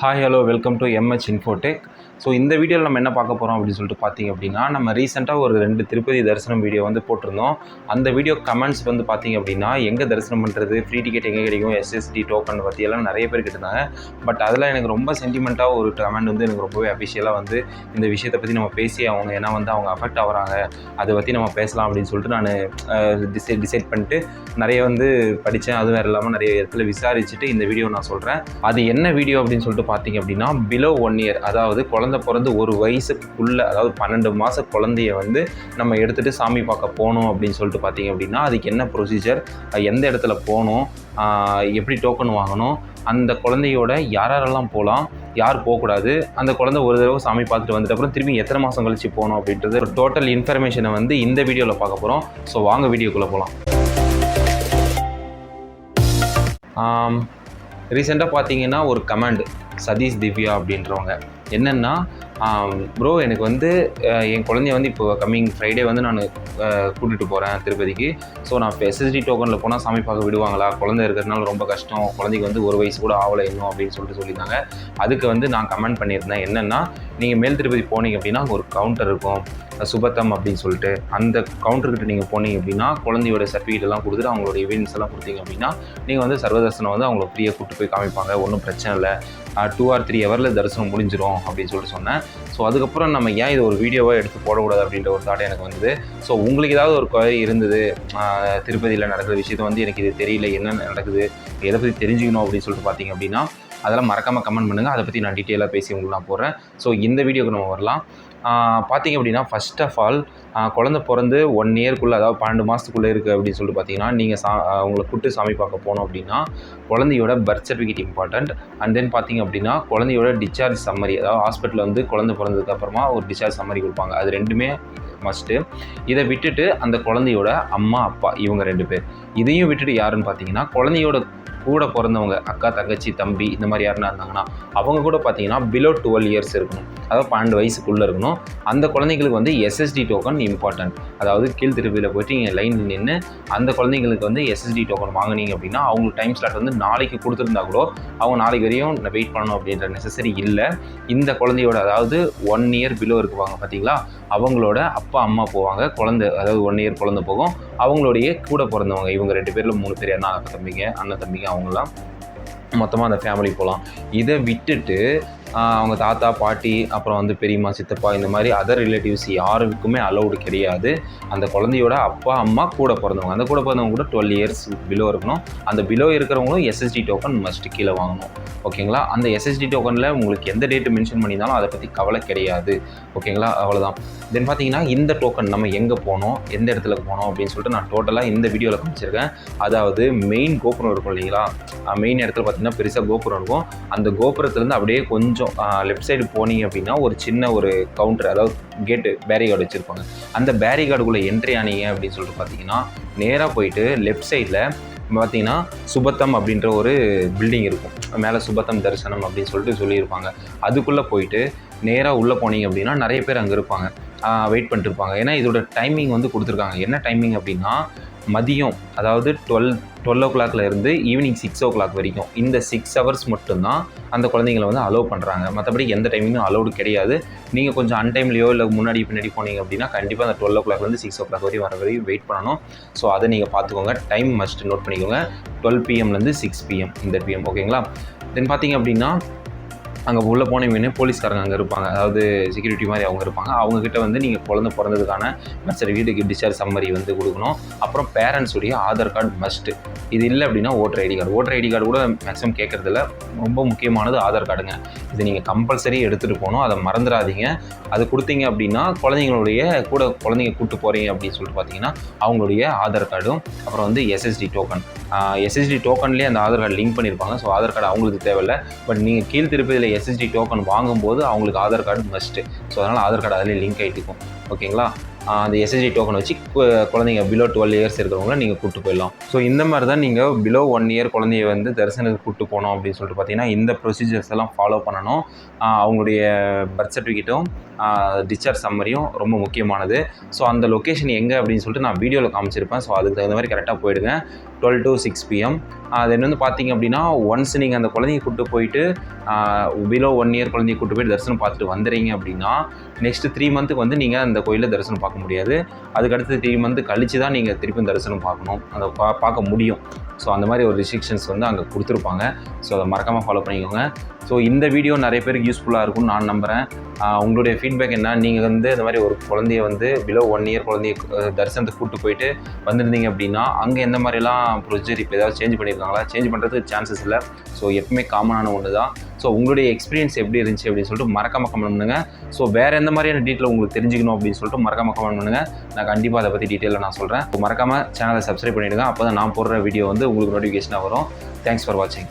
Hi hello welcome to MH Infotech. So இந்த வீடியோவில் நம்ம என்ன பார்க்க போகிறோம் அப்படின்னு சொல்லிட்டு பார்த்தீங்க அப்படின்னா, நம்ம ரீசெண்டாக ஒரு 2 திருப்பதி தரிசனம் வீடியோ வந்து போட்டிருந்தோம். அந்த வீடியோ கமெண்ட்ஸ் வந்து பார்த்தீங்க அப்படின்னா, எங்கே தரிசனம் பண்ணுறது, ஃப்ரீ டிக்கெட் எங்கே கிடைக்கும், எஸ்எஸ்டி டோக்கன் பற்றியெல்லாம் நிறைய பேர் கேட்டிருந்தாங்க. பட் அதில் எனக்கு ரொம்ப சென்டிமெண்ட்டாக ஒரு கமெண்ட் வந்து எனக்கு ரொம்பவே அஃபிஷியலாக வந்து இந்த விஷயத்தை பற்றி நம்ம பேசி அவங்க ஏன்னா வந்து அவங்க அஃபெக்ட் ஆகிறாங்க, அதை பற்றி நம்ம பேசலாம் அப்படின்னு சொல்லிட்டு நான் டிசைட் பண்ணிட்டு நிறைய வந்து படித்தேன். அது வேறு இல்லாமல் நிறைய இடத்துல விசாரிச்சுட்டு இந்த வீடியோ நான் சொல்கிறேன். அது என்ன வீடியோ அப்படின்னு சொல்லிட்டு பார்த்தீங்க அப்படின்னா, பிலோ 1 இயர், அதாவது குழந்தை பிறந்து 1 வயசுக்குள்ளே, அதாவது 12 மாத குழந்தைய வந்து நம்ம எடுத்துகிட்டு சாமி பார்க்க போகணும் அப்படின்னு சொல்லிட்டு பார்த்தீங்க அப்படின்னா, அதுக்கு என்ன ப்ரொசீஜர், எந்த இடத்துல போகணும், எப்படி டோக்கன் வாங்கணும், அந்த குழந்தையோட யாரெல்லாம் போகலாம், யார் போகக்கூடாது, அந்த குழந்தை ஒரு தடவை சாமி பார்த்துட்டு வந்துட்டு அப்புறம் திரும்பி எத்தனை மாதம் கழிச்சு போகணும் அப்படின்றது ஒரு டோட்டல் இன்ஃபர்மேஷனை வந்து இந்த வீடியோவில் பார்க்க போகிறோம். ஸோ வாங்க வீடியோக்குள்ளே போகலாம். ரீசெண்டாக பார்த்தீங்கன்னா ஒரு கமெண்ட் சதீஷ் திவ்யா அப்படின்றவங்க என்னென்னா, ப்ரோ எனக்கு வந்து என் குழந்தைய வந்து இப்போ கம்மிங் ஃப்ரைடே வந்து நான் கூட்டிகிட்டு போகிறேன் திருப்பதிக்கு. ஸோ நான் இப்போ எஸ்எஸ்டி டோக்கனில் போனால் சாமி பார்க்க விடுவாங்களா, குழந்தை இருக்கிறதுனால ரொம்ப கஷ்டம், குழந்தைக்கு வந்து 1 வயசு கூட ஆகலை இன்னும் அப்படின்னு சொல்லியிருந்தாங்க. அதுக்கு வந்து நான் கமெண்ட் பண்ணியிருந்தேன் என்னென்னா, நீங்கள் மேல் திருப்பதி போனீங்க அப்படின்னா ஒரு கவுண்டர் இருக்கும் சுபத்தம் அப்படின்னு சொல்லிட்டு, அந்த கவுண்டர்கிட்ட நீங்கள் போனீங்க அப்படின்னா குழந்தையோட சர்டிஃபிகேட் எல்லாம் கொடுத்துட்டு அவங்களோட எவிடன்ஸ் எல்லாம் கொடுத்தீங்க அப்படின்னா நீங்கள் வந்து சர்வதர்சனம் வந்து அவங்கள ஃப்ரீயாக கூப்பிட்டு போய் காமிப்பாங்க, ஒன்றும் பிரச்சனை இல்லை, 2 or 3 ஹவரில் தரிசனம் முடிஞ்சிடும் அப்படின்னு சொல்லிட்டு சொன்னேன். ஸோ அதுக்கப்புறம் நம்ம ஏன் இது ஒரு வீடியோவாக எடுத்து போடக்கூடாது அப்படின்ற ஒரு தாட் எனக்கு வந்தது. ஸோ உங்களுக்கு ஏதாவது ஒரு குறை இருந்தது, திருப்பதியில் நடக்கிற விஷயத்தை வந்து எனக்கு இது தெரியல, என்ன நடக்குது, எதை பற்றி தெரிஞ்சுக்கணும் அப்படின்னு சொல்லிட்டு பார்த்தீங்க அப்படின்னா அதெல்லாம் மறக்காமல் கமெண்ட் பண்ணுங்கள். அதை பற்றி நான் டீட்டெயிலாக பேசி உங்களுக்கு நான் போடுறேன். ஸோ இந்த வீடியோக்கு நம்ம வரலாம். பார்த்தீங்க அப்படின்னா ஃபர்ஸ்ட் ஆஃப் ஆல் குழந்தை பிறந்து 1 இயர்க்குள்ளே, அதாவது 12 மாதத்துக்குள்ளே இருக்குது அப்படின்னு சொல்லிட்டு பார்த்தீங்கன்னா, நீங்கள் உங்களை கூப்பிட்டு சாமி பார்க்க போனோம் அப்படின்னா குழந்தையோட birth certificate important. And then பார்த்தீங்க அப்படின்னா குழந்தையோட டிஸ்சார்ஜ் சம்மரி, அதாவது ஹாஸ்பிட்டலில் வந்து குழந்தை பிறந்ததுக்கப்புறமா ஒரு டிஸ்சார்ஜ் சம்மரி கொடுப்பாங்க, அது 2மே மஸ்ட்டு. இதை விட்டுட்டு அந்த குழந்தையோட அம்மா அப்பா இவங்க 2 பேர், இதையும் விட்டுட்டு யாருன்னு பார்த்தீங்கன்னா குழந்தையோட கூட பிறந்தவங்க அக்கா தங்கச்சி தம்பி இந்த மாதிரி யாருன்னா இருந்தாங்கன்னா அவங்க கூட பார்த்தீங்கன்னா பிலோ 12 இயர்ஸ் இருக்கணும், அதாவது 12 வயசுக்குள்ளே இருக்கணும். அந்த குழந்தைங்களுக்கு வந்து எஸ்எஸ்டி டோக்கன் இம்பார்ட்டன்ட். அதாவது கீழ் திருப்பியில் போய்ட்டு நீங்கள் லைனில் நின்று அந்த குழந்தைங்களுக்கு வந்து எஸ்எஸ்டி டோக்கன் வாங்கினீங்க அப்படின்னா அவங்களுக்கு டைம் ஸ்லாட் வந்து நாளைக்கு கொடுத்துருந்தா கூட அவங்க நாளைக்கு வரையும் வெயிட் பண்ணணும் அப்படின்ற நெசசரி இல்லை. இந்த குழந்தையோட, அதாவது 1 இயர் பிலோ இருக்குவாங்க பார்த்தீங்களா, அவங்களோட அப்பா அம்மா போவாங்க, குழந்தை அதாவது 1 இயர் குழந்தை போகும், அவங்களுடைய கூட பிறந்தவங்க இவங்க 2 பேரில் 3 பேர் அண்ணன் தம்பிங்க அவங்களாம் மொத்தமாக அந்த ஃபேமிலி போகலாம். இதை விட்டுட்டு அவங்க தாத்தா பாட்டி அப்புறம் வந்து பெரியம்மா சித்தப்பா இந்த மாதிரி அதர் ரிலேட்டிவ்ஸ் யாருக்குமே அலௌடு கிடையாது. அந்த குழந்தையோட அப்பா அம்மா கூட பிறந்தவங்க, அந்த கூட பிறந்தவங்க கூட 12 இயர்ஸ் பிலோ இருக்கணும். அந்த பிலோ இருக்கிறவங்களும் எஸ்எஸ்டி டோக்கன் மஸ்ட் கீழே வாங்கணும். ஓகேங்களா? அந்த எஸ்எஸ்டி டோக்கனில் உங்களுக்கு எந்த டேட்டு மென்ஷன் பண்ணியிருந்தாலும் அதை பற்றி கவலை கிடையாது. ஓகேங்களா? அவ்வளோதான். தென் பார்த்தீங்கன்னா இந்த டோக்கன் நம்ம எங்கே போனோம், எந்த இடத்துல போனோம் அப்படின்னு சொல்லிட்டு நான் டோட்டலாக இந்த வீடியோவில் காமிச்சிருக்கேன். அதாவது மெயின் கோபுரம் இருக்கும் இல்லைங்களா, மெயின் இடத்துல பார்த்தீங்கன்னா பெருசாக கோபுரம் இருக்கும். அந்த கோபுரத்துலேருந்து அப்படியே கொஞ்சம் லெஃப்ட் சைடு போனீங்க அப்படின்னா ஒரு சின்ன ஒரு கவுண்டர், அதாவது கேட்டு பேரிகார்டு வச்சுருப்பாங்க. அந்த பேரிகார்டுக்குள்ளே என்ட்ரி ஆனீங்க அப்படின்னு சொல்லிட்டு பார்த்தீங்கன்னா நேராக போயிட்டு லெஃப்ட் சைடில் பார்த்தீங்கன்னா சுபத்தம் அப்படின்ற ஒரு பில்டிங் இருக்கும், மேலே சுபத்தம் தரிசனம் அப்படின்னு சொல்லிட்டு சொல்லியிருப்பாங்க. அதுக்குள்ளே போயிட்டு நேராக உள்ளே போனீங்க அப்படின்னா நிறைய பேர் அங்கே இருப்பாங்க, வெயிட் பண்ணிட்டுருப்பாங்க. ஏன்னா இதோட டைமிங் வந்து கொடுத்துருக்காங்க. என்ன டைமிங் அப்படின்னா மதியம், அதாவது 12 o'clock இருந்து ஈவினிங் 6 o'clock வரைக்கும், இந்த 6 hours மட்டும்தான் அந்த குழந்தைங்களை வந்து அலோவ் பண்ணுறாங்க. மற்றபடி எந்த டைமிங்கும் அலோடு கிடையாது. நீங்கள் கொஞ்சம் அன்டைம்லையோ இல்லை முன்னாடி பின்னாடி போனீங்க அப்படின்னா கண்டிப்பாக அந்த 12 o'clock 6 o'clock வரையும் வெயிட் பண்ணணும். ஸோ அதை நீங்கள் பார்த்துக்கோங்க, டைம் மஸ்ட் நோட் பண்ணிக்கோங்க. 12 PM 6 PM இந்த PM. ஓகேங்களா? தென் பார்த்தீங்க அப்படின்னா அங்கே உள்ளே போனவங்க போலீஸ்காரங்க அங்கே இருப்பாங்க, அதாவது செக்யூரிட்டி மாதிரி அவங்க இருப்பாங்க. அவங்கக்கிட்ட வந்து நீங்கள் குழந்தை பிறந்ததுக்கான பர்த் சர்டிஃபிகேட் டிஸ்சார்ஜ் சம்மரி வந்து கொடுக்கணும். அப்புறம் பேரண்ட்ஸுடைய ஆதார் கார்டு மஸ்ட்டு. இது இல்லை அப்படின்னா ஓட்டர் ஐடி கார்டு கூட மேக்ஸிமம் கேட்குறதில்ல. ரொம்ப முக்கியமானது ஆதார் கார்டுங்க. இது நீங்கள் கம்பல்சரி எடுத்துகிட்டு போகணும், அதை மறந்துடாதீங்க. அது கொடுத்தீங்க அப்படின்னா குழந்தைங்களுடைய குழந்தைங்க கூப்பிட்டு போகிறீங்க அப்படின்னு சொல்லிட்டு பார்த்தீங்கன்னா அவங்களுடைய ஆதார் கார்டும் அப்புறம் வந்து எஸ்எஸ்டி டோக்கன்லேயே அந்த ஆதார் கார்டு லிங்க் பண்ணியிருப்பாங்க. ஸோ ஆதார் கார்டு அவங்களுக்கு தேவையில்லை. பட் நீங்கள் கீழ் திருப்பதியில் எஸ்எஸ்டி டோக்கன் வாங்கும்போது அவங்களுக்கு ஆதார் கார்டு மஸ்ட்டு. ஸோ அதனால் ஆதார் கார்டு அதிலே லிங்க் ஆகிட்டுக்கும். ஓகேங்களா? அந்த எஸ்எஸ்டி டோக்கன் வச்சு குழந்தைங்க பிலோ 12 இயர்ஸ் இருக்கிறவங்கள நீங்கள் கூப்பிட்டு போயிடலாம். ஸோ இந்த மாதிரி தான் நீங்கள் பிலோ 1 இயர் குழந்தைய வந்து தரிசனத்துக்கு கூப்பிட்டு போனோம் அப்படின்னு சொல்லிட்டு பார்த்தீங்கன்னா இந்த ப்ரொசீஜர்ஸ் எல்லாம் ஃபாலோ பண்ணணும். அவங்களுடைய பர்த் சர்டிஃபிகேட்டும் டிஸ்சார்ஜ் சம்மரியும் ரொம்ப முக்கியமானது. ஸோ அந்த லொக்கேஷன் எங்கே அப்படின்னு சொல்லிட்டு நான் வீடியோவில் காமிச்சிருப்பேன். ஸோ அதுக்கு தகுந்த மாதிரி கரெக்டாக போயிடுங்க. 12 to 6 PM. அது என்ன பார்த்தீங்க அப்படின்னா, ஒன்ஸ் நீங்கள் அந்த குழந்தைய கூப்பிட்டு போயிட்டு பிலோ 1 year குழந்தைய கூப்பிட்டு போயிட்டு தரிசனம் பார்த்துட்டு வந்துடுறீங்க அப்படின்னா, நெக்ஸ்ட் 3 மந்த்துக்கு வந்து நீங்கள் அந்த கோயிலில் தரிசனம் பார்க்க முடியாது. அதுக்கடுத்து 3 மந்த் கழித்து தான் நீங்கள் திருப்பி தரிசனம் பார்க்கணும், அதை பார்க்க முடியும். ஸோ அந்த மாதிரி ஒரு ரெஸ்ட்ரிக்ஷன்ஸ் வந்து அங்கே கொடுத்துருப்பாங்க. ஸோ அதை மறக்காமல் ஃபாலோ பண்ணிக்கோங்க. ஸோ இந்த வீடியோ நிறைய பேருக்கு யூஸ்ஃபுல்லாக இருக்கும்னு நான் நம்புகிறேன். உங்களுடைய ஃபீட்பேக் என்ன? நீங்கள் வந்து இந்த மாதிரி ஒரு குழந்தைய வந்து பிலோ 1 year குழந்தைய தரிசனத்துக்கு கூப்பிட்டு போயிட்டு வந்திருந்தீங்க அப்படின்னா, அங்கே எந்த மாதிரிலாம் ப்ரொசீஜர் இப்போ ஏதாவது சேஞ்ச் பண்ணியிருக்காங்களா? சேஞ்ச் பண்ணுறதுக்கு சான்சஸ் இல்லை. ஸோ எப்பவுமே காமனான ஒன்று தான். ஸோ உங்களுடைய எக்ஸ்பீரியன்ஸ் எப்படி இருந்துச்சு அப்படின்னு சொல்லிட்டு மறக்காமல் கமெண்ட் பண்ணுங்கள். ஸோ வேறு எந்த மாதிரியான டீட்டெயில் உங்களுக்கு தெரிஞ்சுக்கணும் அப்படின்னு சொல்லிட்டு மறக்காமல் கமெண்ட் பண்ணுங்கள். நான் கண்டிப்பாக அதை பற்றி டீட்டெயிலாக நான் சொல்கிறேன். மறக்காமல் சேனலை சப்ஸ்கிரைப் பண்ணிவிடுங்க. அப்போ தான் நான் போடுற வீடியோ வந்து உங்களுக்கு நோட்டிஃபிகேஷனாக வரும். தேங்க்ஸ் ஃபார் வாட்சிங்.